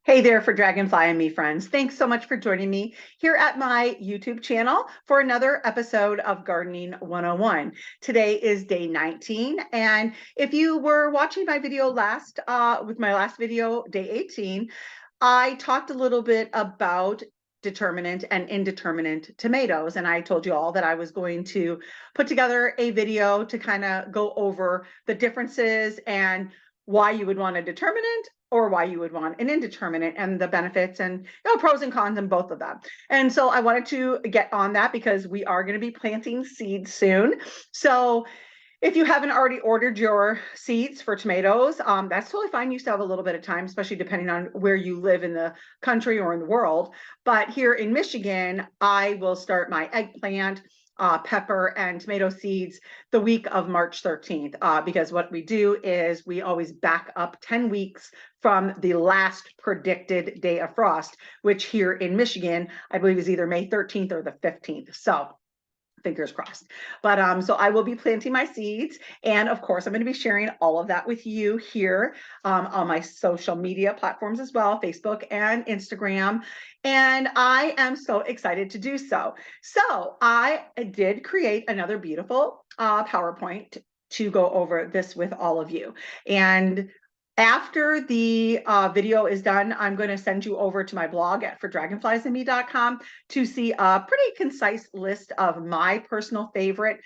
Hey there for Dragonfly and me, friends. Thanks so much for joining me here at my YouTube channel for another episode of Gardening 101. Today is day 19, and if you were watching my video with my last video, day 18, I talked a little bit about determinate and indeterminate tomatoes, and I told you all that I was going to put together a video to kind of go over the differences and why you would want a determinate or why you would want an indeterminate and the benefits and pros and cons in both of them. And so I wanted to get on that because we are going to be planting seeds soon. So if you haven't already ordered your seeds for tomatoes, that's totally fine. You still have a little bit of time, especially depending on where you live in the country or in the world. But here in Michigan, I will start my eggplant, pepper, and tomato seeds the week of March 13th, because what we do is we always back up 10 weeks from the last predicted day of frost, which here in Michigan, I believe is either May 13th or the 15th. So fingers crossed. But so I will be planting my seeds, and of course I'm going to be sharing all of that with you here on my social media platforms as well, Facebook and Instagram, and I am so excited to do so. So I did create another beautiful PowerPoint to go over this with all of you, and after the video is done, I'm going to send you over to my blog at fordragonfliesandme.com to see a pretty concise list of my personal favorite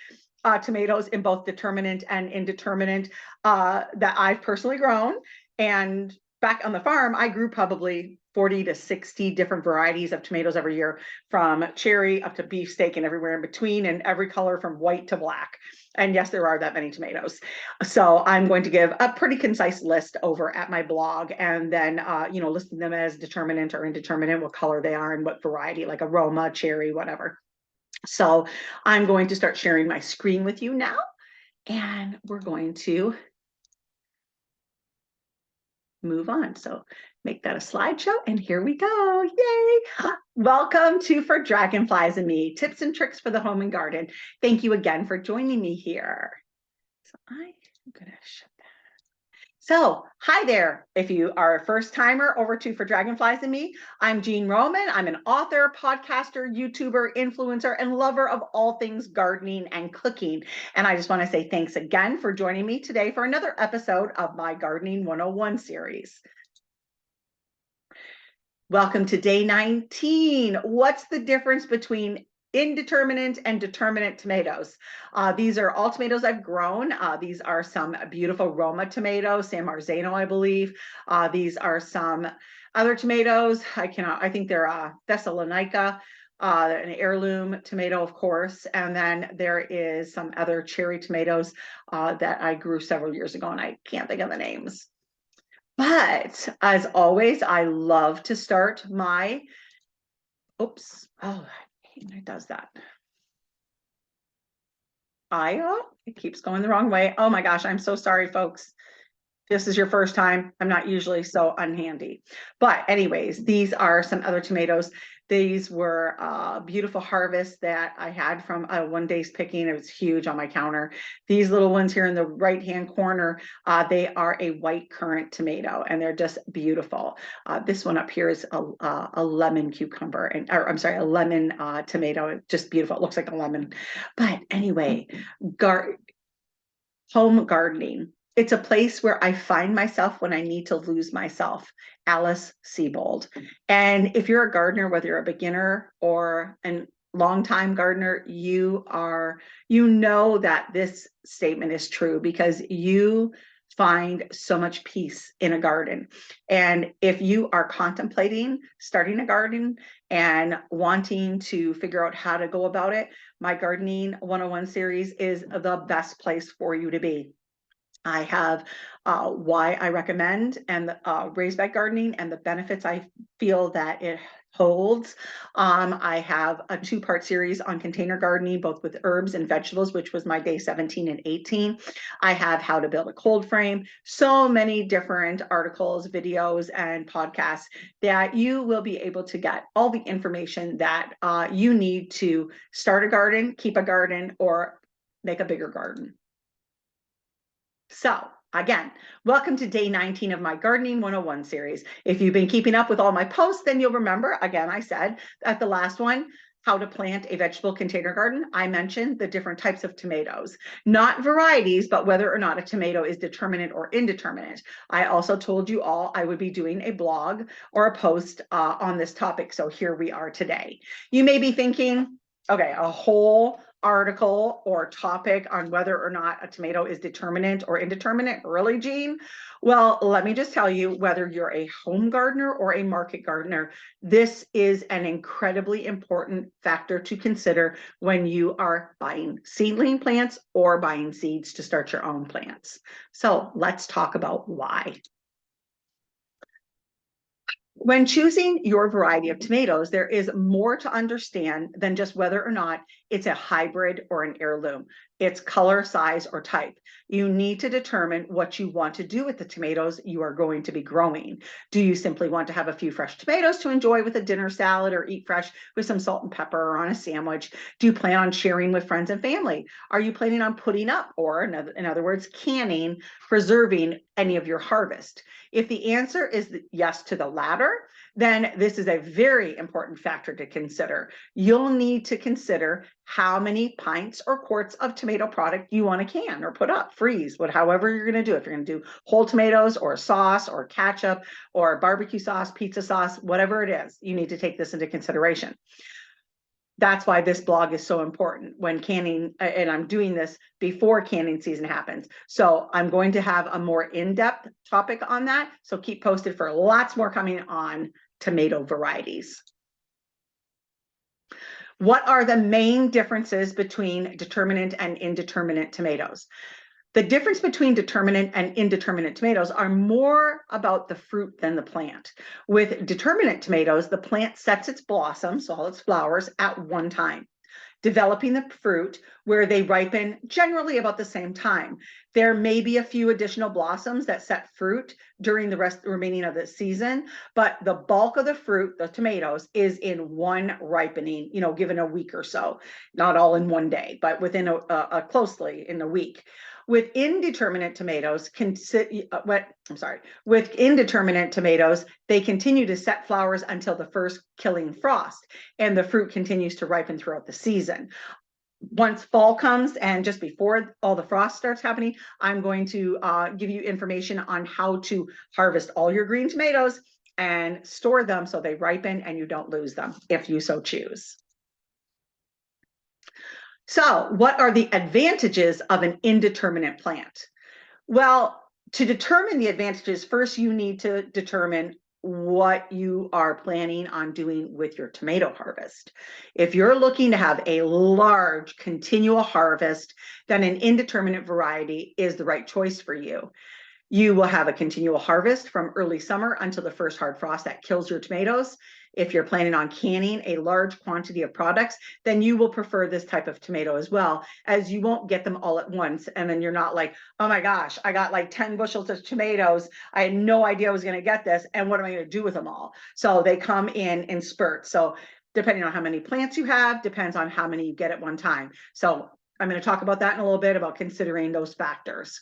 tomatoes in both determinate and indeterminate that I've personally grown. And back on the farm, I grew probably 40 to 60 different varieties of tomatoes every year, from cherry up to beefsteak and everywhere in between, and every color from white to black. And yes, there are that many tomatoes. So I'm going to give a pretty concise list over at my blog, and then, listing them as determinate or indeterminate, what color they are and what variety, like aroma, cherry, whatever. So I'm going to start sharing my screen with you now, and we're going to move on. So make that a slideshow, and here we go. Yay! Welcome to For Dragonflies and Me, tips and tricks for the home and garden. Thank you again for joining me here. So I'm gonna shut that. So hi there. If you are a first timer over to For Dragonflies and Me, I'm Jean Roman. I'm an author, podcaster, YouTuber, influencer, and lover of all things gardening and cooking. And I just want to say thanks again for joining me today for another episode of my Gardening 101 series. Welcome to day 19. What's the difference between indeterminate and determinate tomatoes? These are all tomatoes I've grown. These are some beautiful Roma tomatoes, San Marzano, I believe. These are some other tomatoes. I think they're Thessalonica, an heirloom tomato, of course. And then there is some other cherry tomatoes that I grew several years ago, and I can't think of the names. But as always, I love to start my, it does that. It keeps going the wrong way. Oh my gosh, I'm so sorry, folks. This is your first time. I'm not usually so unhandy. But anyways, these are some other tomatoes. These were beautiful harvests that I had from one day's picking. It was huge on my counter. These little ones here in the right-hand corner, they are a white currant tomato, and they're just beautiful. This one up here is a lemon cucumber, a lemon tomato. Just beautiful. It looks like a lemon. But anyway, home gardening. It's a place where I find myself when I need to lose myself. Alice Sebold. And if you're a gardener, whether you're a beginner or a longtime gardener, you know that this statement is true, because you find so much peace in a garden. And if you are contemplating starting a garden and wanting to figure out how to go about it, my Gardening 101 series is the best place for you to be. I have why I recommend and raised bed gardening and the benefits I feel that it holds. I have a 2-part series on container gardening, both with herbs and vegetables, which was my day 17 and 18. I have how to build a cold frame, so many different articles, videos, and podcasts that you will be able to get all the information that you need to start a garden, keep a garden, or make a bigger garden. So Again, welcome to day 19 of my Gardening 101 series. If you've been keeping up with all my posts, then you'll remember, again, I said at the last one, how to plant a vegetable container garden. I mentioned the different types of tomatoes, not varieties, but whether or not a tomato is determinate or indeterminate. I also told you all I would be doing a blog or a post on this topic. So here we are today. You may be thinking, okay, a whole article or topic on whether or not a tomato is determinate or indeterminate. Really, Jean? Well, let me just tell you, whether you're a home gardener or a market gardener, this is an incredibly important factor to consider when you are buying seedling plants or buying seeds to start your own plants. So let's talk about why. When choosing your variety of tomatoes, there is more to understand than just whether or not it's a hybrid or an heirloom. It's color, size, or type. You need to determine what you want to do with the tomatoes you are going to be growing. Do you simply want to have a few fresh tomatoes to enjoy with a dinner salad or eat fresh with some salt and pepper or on a sandwich? Do you plan on sharing with friends and family? Are you planning on putting up, or in other words, canning, preserving any of your harvest? If the answer is yes to the latter, then this is a very important factor to consider. You'll need to consider how many pints or quarts of tomato product you want to can or put up, freeze, however you're going to do. If you're going to do whole tomatoes or sauce or ketchup or barbecue sauce, pizza sauce, whatever it is, you need to take this into consideration. That's why this blog is so important when canning, and I'm doing this before canning season happens. So I'm going to have a more in-depth topic on that. So keep posted for lots more coming on tomato varieties. What are the main differences between determinate and indeterminate tomatoes? The difference between determinate and indeterminate tomatoes are more about the fruit than the plant. With determinate tomatoes, the plant sets its blossoms, all its flowers, at one time, developing the fruit where they ripen generally about the same time. There may be a few additional blossoms that set fruit during the remaining of the season, but the bulk of the fruit, the tomatoes, is in one ripening, given a week or so, not all in one day, but within closely in a week. With indeterminate tomatoes, with indeterminate tomatoes, they continue to set flowers until the first killing frost, and the fruit continues to ripen throughout the season. Once fall comes and just before all the frost starts happening, I'm going to give you information on how to harvest all your green tomatoes and store them so they ripen and you don't lose them if you so choose. So, what are the advantages of an indeterminate plant? Well, to determine the advantages, first you need to determine what you are planning on doing with your tomato harvest. If you're looking to have a large continual harvest, then an indeterminate variety is the right choice for you. You will have a continual harvest from early summer until the first hard frost that kills your tomatoes. If you're planning on canning a large quantity of products, then you will prefer this type of tomato as well, as you won't get them all at once. And then you're not like, oh my gosh, I got like 10 bushels of tomatoes. I had no idea I was going to get this. And what am I going to do with them all? So they come in spurts. So depending on how many plants you have, depends on how many you get at one time. So I'm going to talk about that in a little bit, about considering those factors.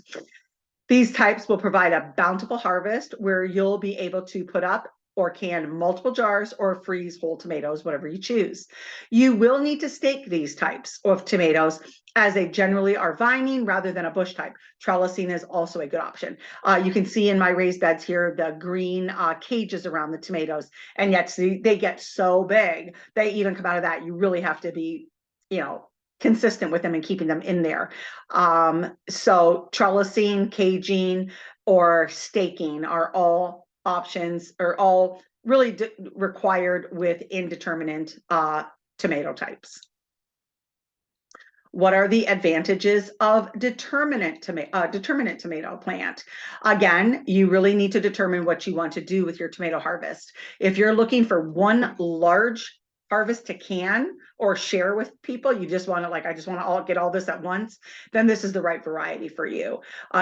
These types will provide a bountiful harvest where you'll be able to put up or can multiple jars or freeze whole tomatoes, whatever you choose. You will need to stake these types of tomatoes, as they generally are vining rather than a bush type. Trellising is also a good option. You can see in my raised beds here the green cages around the tomatoes, and yet they get so big. They even come out of that. You really have to be, consistent with them and keeping them in there. So trellising, caging, or staking are all options, or all really required with indeterminate tomato types. What are the advantages of determinate tomato plant? Again, you really need to determine what you want to do with your tomato harvest. If you're looking for one large harvest to can or share with people, you just want to I just want to get all this at once, then this is the right variety for you.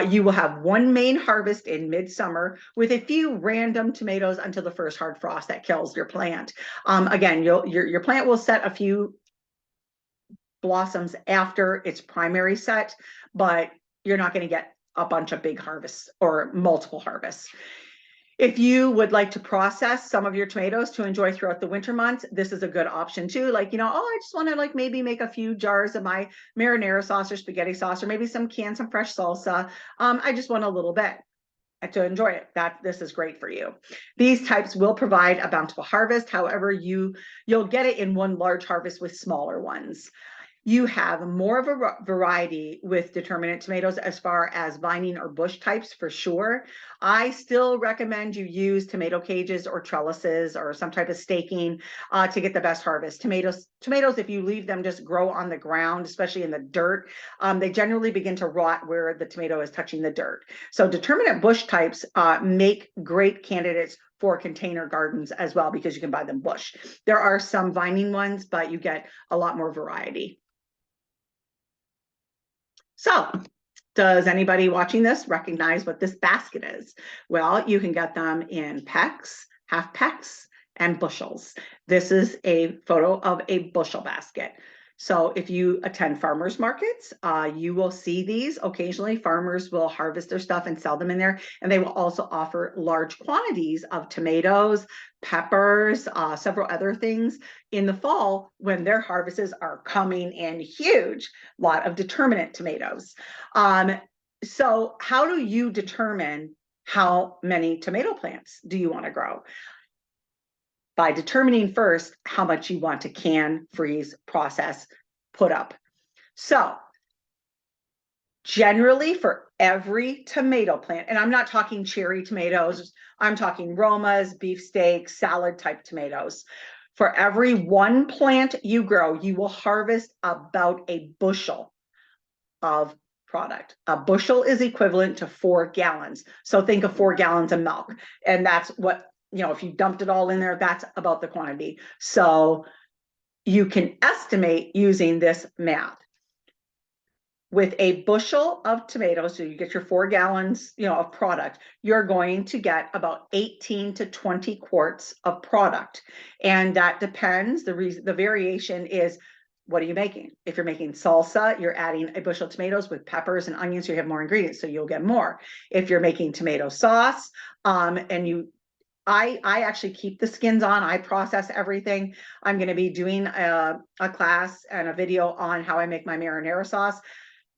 You will have one main harvest in midsummer with a few random tomatoes until the first hard frost that kills your plant. Again, your plant will set a few blossoms after its primary set, but you're not going to get a bunch of big harvests or multiple harvests. If you would like to process some of your tomatoes to enjoy throughout the winter months, this is a good option too. Like, oh, I just want to like maybe make a few jars of my marinara sauce or spaghetti sauce, or maybe some fresh salsa. I just want a little bit to enjoy it. This is great for you. These types will provide a bountiful harvest. However, you'll get it in one large harvest with smaller ones. You have more of a variety with determinate tomatoes as far as vining or bush types for sure. I still recommend you use tomato cages or trellises or some type of staking to get the best harvest. Tomatoes, if you leave them just grow on the ground, especially in the dirt, they generally begin to rot where the tomato is touching the dirt. So determinate bush types make great candidates for container gardens as well, because you can buy them bush. There are some vining ones, but you get a lot more variety. So, does anybody watching this recognize what this basket is? Well, you can get them in pecks, half pecks, and bushels. This is a photo of a bushel basket. So if you attend farmers markets, you will see these. Occasionally, farmers will harvest their stuff and sell them in there, and they will also offer large quantities of tomatoes, peppers, several other things in the fall when their harvests are coming in huge. A lot of determinate tomatoes. So how do you determine how many tomato plants do you want to grow? By determining first how much you want to can, freeze, process, put up. So generally for every tomato plant, and I'm not talking cherry tomatoes, I'm talking Romas, beefsteak, salad type tomatoes. For every one plant you grow, you will harvest about a bushel of product. A bushel is equivalent to 4 gallons. So think of 4 gallons of milk. And that's what, if you dumped it all in there, that's about the quantity. So you can estimate using this math. With a bushel of tomatoes, so you get your 4 gallons, of product, you're going to get about 18 to 20 quarts of product. And that depends. The variation is, what are you making? If you're making salsa, you're adding a bushel of tomatoes with peppers and onions, you have more ingredients, so you'll get more. If you're making tomato sauce, I actually keep the skins on. I process everything. I'm going to be doing a class and a video on how I make my marinara sauce.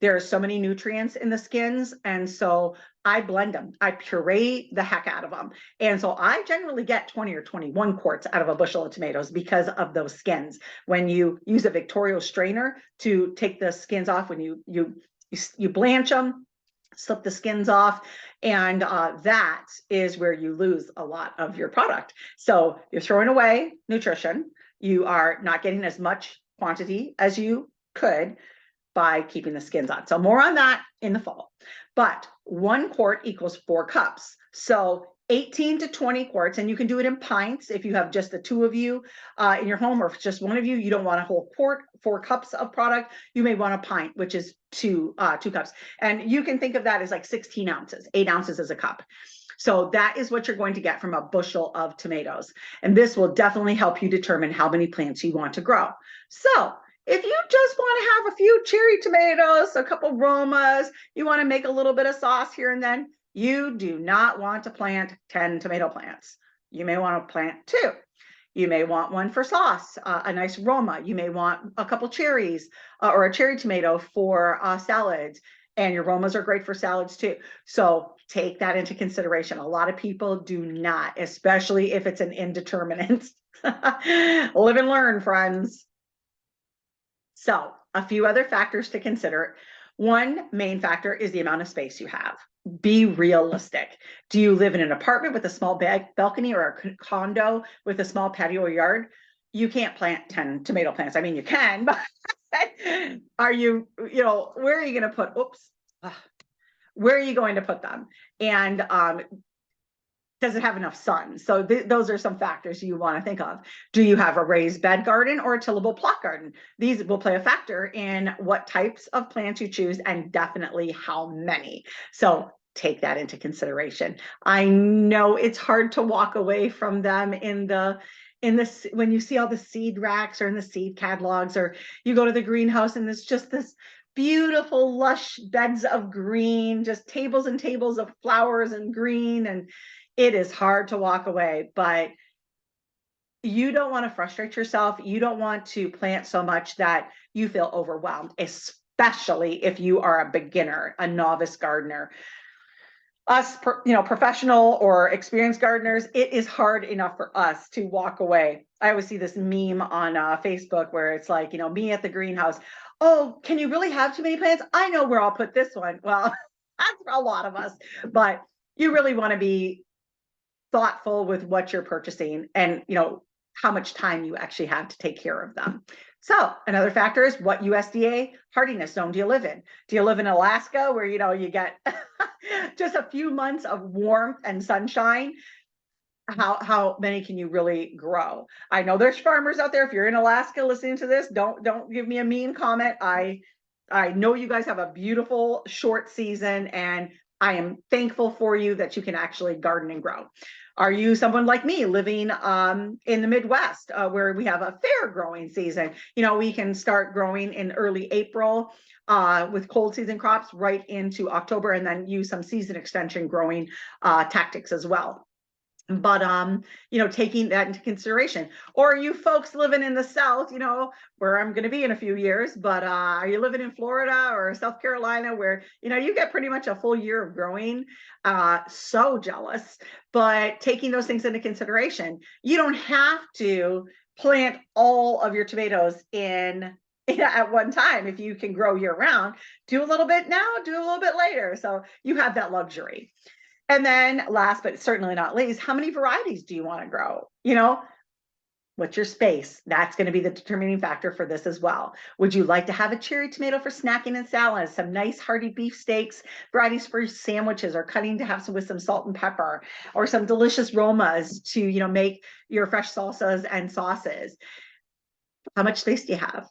There are so many nutrients in the skins, and so I blend them. I puree the heck out of them. And so I generally get 20 or 21 quarts out of a bushel of tomatoes because of those skins. When you use a Victorio strainer to take the skins off, when you blanch them, slip the skins off, and that is where you lose a lot of your product. So you're throwing away nutrition. You are not getting as much quantity as you could by keeping the skins on. So more on that in the fall. But 1 quart equals 4 cups. So 18 to 20 quarts, and you can do it in pints if you have just the 2 of you in your home, or if it's just 1 of you, you don't want a whole quart, 4 cups of product, you may want a pint, which is 2 cups. And you can think of that as like 16 ounces, 8 ounces is a cup. So that is what you're going to get from a bushel of tomatoes. And this will definitely help you determine how many plants you want to grow. So if you just want to have a few cherry tomatoes, a couple Romas, you want to make a little bit of sauce here and then, you do not want to plant 10 tomato plants. You may want to plant 2. You may want 1 for sauce, a nice Roma. You may want a couple cherries or a cherry tomato for salads. And your Romas are great for salads too. So take that into consideration. A lot of people do not, especially if it's an indeterminate. Live and learn, friends. So a few other factors to consider. One main factor is the amount of space you have. Be realistic. Do you live in an apartment with a small balcony or a condo with a small patio or yard? You can't plant 10 tomato plants. I mean, you can, but are you, where are you going to put, where are you going to put them? And does it have enough sun? So those are some factors you want to think of. Do you have a raised bed garden or a tillable plot garden? These will play a factor in what types of plants you choose and definitely how many. So take that into consideration. I know it's hard to walk away from them when you see all the seed racks or in the seed catalogs, or you go to the greenhouse and it's just this beautiful, lush beds of green, just tables and tables of flowers and green. And it is hard to walk away, but you don't want to frustrate yourself. You don't want to plant so much that you feel overwhelmed, especially if you are a beginner, a novice gardener. Us, professional or experienced gardeners, it is hard enough for us to walk away. I always see this meme on Facebook where it's like, me at the greenhouse. Oh, can you really have too many plants? I know where I'll put this one. Well, that's for a lot of us, but you really want to be thoughtful with what you're purchasing and, how much time you actually have to take care of them. So another factor is what USDA hardiness zone do you live in? Do you live in Alaska where, you get just a few months of warmth and sunshine? How many can you really grow? I know there's farmers out there. If you're in Alaska listening to this, don't give me a mean comment. I know you guys have a beautiful short season, and I am thankful for you that you can actually garden and grow. Are you someone like me living in the Midwest where we have a fair growing season? We can start growing in early April with cold season crops right into October, and then use some season extension growing tactics as well. But taking that into consideration. Or you folks living in the South, where I'm going to be in a few years, but are you living in Florida or South Carolina where you get pretty much a full year of growing? So jealous. But taking those things into consideration, you don't have to plant all of your tomatoes in at one time. If you can grow year round, do a little bit now, do a little bit later, so you have that luxury. And then last, but certainly not least, how many varieties do you want to grow? What's your space? That's going to be the determining factor for this as well. Would you like to have a cherry tomato for snacking and salads, some nice hearty beef steaks, varieties for sandwiches, or cutting to have some with some salt and pepper, or some delicious romas to, make your fresh salsas and sauces? How much space do you have?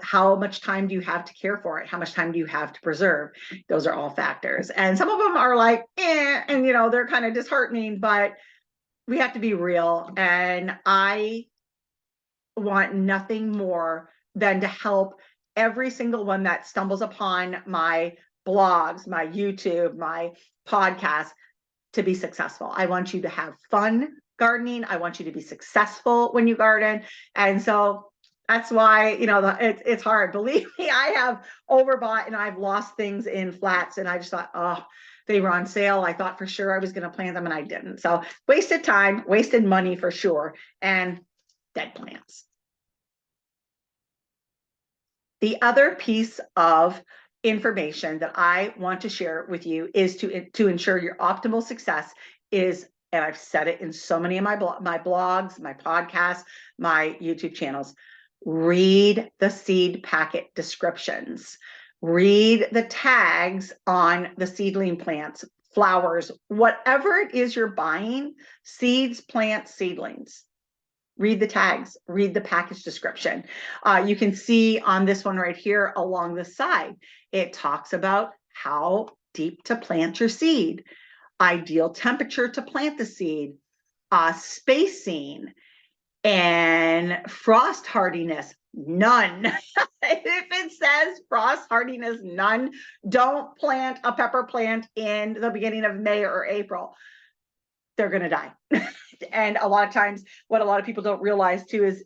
How much time do you have to care for it? How much time do you have to preserve? Those are all factors. And some of them are like, and they're kind of disheartening, but we have to be real. And I want nothing more than to help every single one that stumbles upon my blogs, my YouTube, my podcast to be successful. I want you to have fun gardening. I want you to be successful when you garden. And so that's why, it's hard. Believe me, I have overbought and I've lost things in flats, and I just thought, oh, they were on sale. I thought for sure I was going to plant them and I didn't. So wasted time, wasted money for sure, and dead plants. The other piece of information that I want to share with you is to ensure your optimal success is, and I've said it in so many of my blogs, my podcasts, my YouTube channels, read the seed packet descriptions, read the tags on the seedling plants, flowers, whatever it is you're buying, seeds, plants, seedlings. Read the tags, read the package description. You can see on this one right here along the side, it talks about how deep to plant your seed, ideal temperature to plant the seed, spacing, and frost hardiness, none. If it says frost hardiness, none, don't plant a pepper plant in the beginning of May or April. They're going to die. And a lot of times, what a lot of people don't realize too is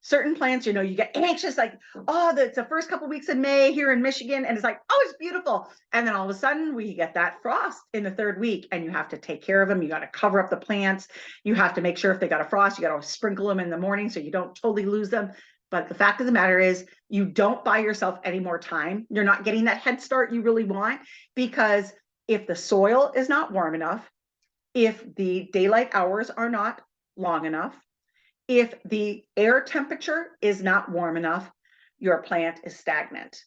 certain plants, you get anxious, like, oh, it's the first couple of weeks in May here in Michigan, and it's like, oh, it's beautiful. And then all of a sudden we get that frost in the third week, and you have to take care of them. You got to cover up the plants. You have to make sure if they got a frost, you got to sprinkle them in the morning so you don't totally lose them. But the fact of the matter is, you don't buy yourself any more time. You're not getting that head start you really want, because if the soil is not warm enough, if the daylight hours are not long enough, if the air temperature is not warm enough, your plant is stagnant.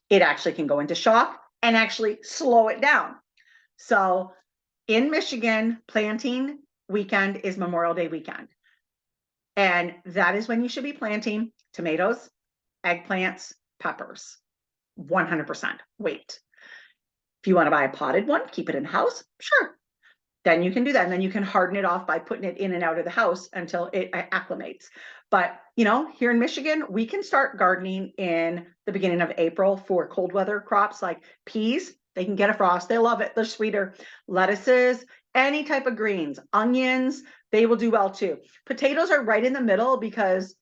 It actually can go into shock and actually slow it down. So in Michigan, planting weekend is Memorial Day weekend. And that is when you should be planting tomatoes, eggplants, peppers, 100%. Wait. If you want to buy a potted one, keep it in the house, sure. then you can do that. And then you can harden it off by putting it in and out of the house until it acclimates. But, you know, here in Michigan, we can start gardening in the beginning of April for cold weather crops like peas. They can get a frost. They love it. They're sweeter. Lettuces, any type of greens, onions, they will do well too. Potatoes are right in the middle because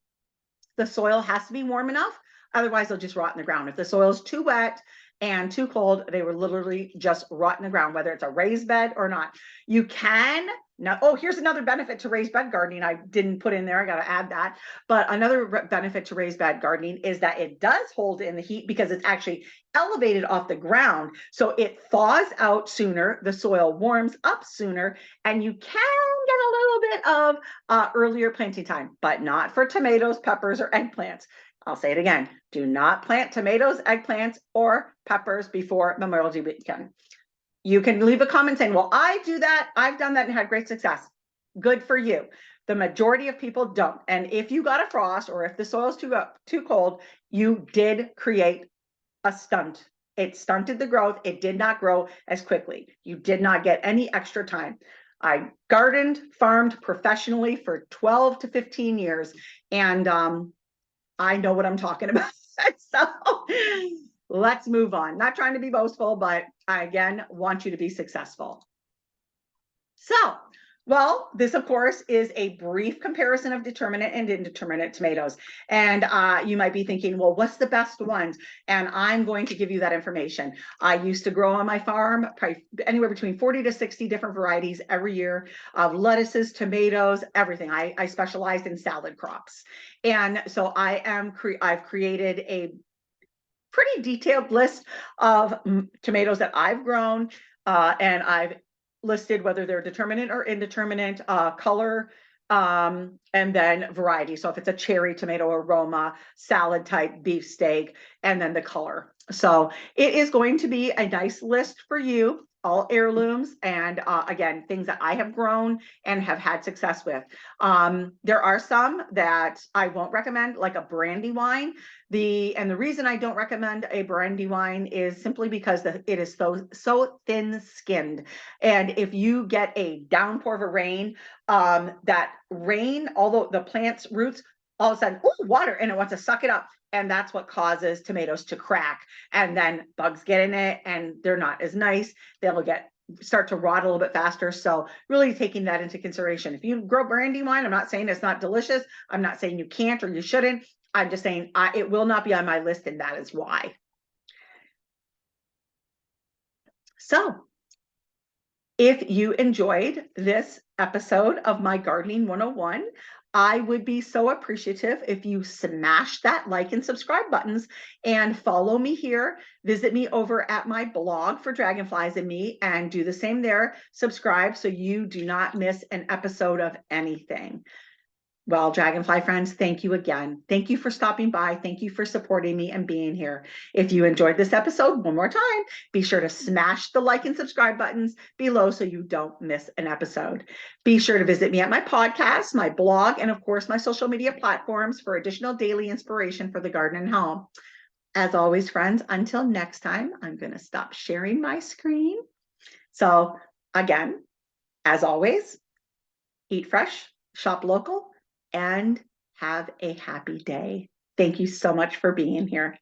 the soil has to be warm enough. Otherwise, they'll just rot in the ground. If the soil is too wet and too cold, they will literally just rot in the ground, whether it's a raised bed or not. You can now, oh, here's another benefit to raised bed gardening. I didn't put in there. I got to add that. But another benefit to raised bed gardening is that it does hold in the heat because it's actually elevated off the ground. So it thaws out sooner. The soil warms up sooner, and you can get a little bit of earlier planting time, but not for tomatoes, peppers, or eggplants. I'll say it again. Do not plant tomatoes, eggplants, or peppers before Memorial Day weekend. You can leave a comment saying, well, I do that. I've done that and had great success. Good for you. The majority of people don't. And if you got a frost or if the soil's too cold, you did create a stunt. It stunted the growth. It did not grow as quickly. You did not get any extra time. I gardened, farmed professionally for 12 to 15 years. And I know what I'm talking about. So let's move on. Not trying to be boastful, but I, again, want you to be successful. So, well, this, of course, is a brief comparison of determinate and indeterminate tomatoes. And you might be thinking, well, what's the best ones? And I'm going to give you that information. I used to grow on my farm anywhere between 40 to 60 different varieties every year of lettuces, tomatoes, everything. I specialized in salad crops. And so I've created a pretty detailed list of tomatoes that I've grown, and I've listed whether they're determinate or indeterminate, color, and then variety. So if it's a cherry tomato, aroma, salad type, beefsteak, and then the color. So it is going to be a nice list for you, all heirlooms, and again, things that I have grown and have had success with. There are some that I won't recommend, like a brandy wine. The reason I don't recommend a brandy wine is simply because it is so thin-skinned. And if you get a downpour of a rain, that rain, although the plant's roots, all of a sudden, ooh, water, and it wants to suck it up. And that's what causes tomatoes to crack. And then bugs get in it and they're not as nice. They'll start to rot a little bit faster. So really taking that into consideration. If you grow brandy wine, I'm not saying it's not delicious. I'm not saying you can't or you shouldn't. I'm just saying it will not be on my list, and that is why. So if you enjoyed this episode of my Gardening 101, I would be so appreciative if you smash that like and subscribe buttons and follow me here. Visit me over at my blog for Dragonflies and Me and do the same there. Subscribe so you do not miss an episode of anything. Well, Dragonfly friends, thank you again. Thank you for stopping by. Thank you for supporting me and being here. If you enjoyed this episode, one more time, be sure to smash the like and subscribe buttons below so you don't miss an episode. Be sure to visit me at my podcast, my blog, and of course, my social media platforms for additional daily inspiration for the garden and home. As always, friends, until next time, I'm going to stop sharing my screen. So again, as always, eat fresh, shop local, and have a happy day. Thank you so much for being here.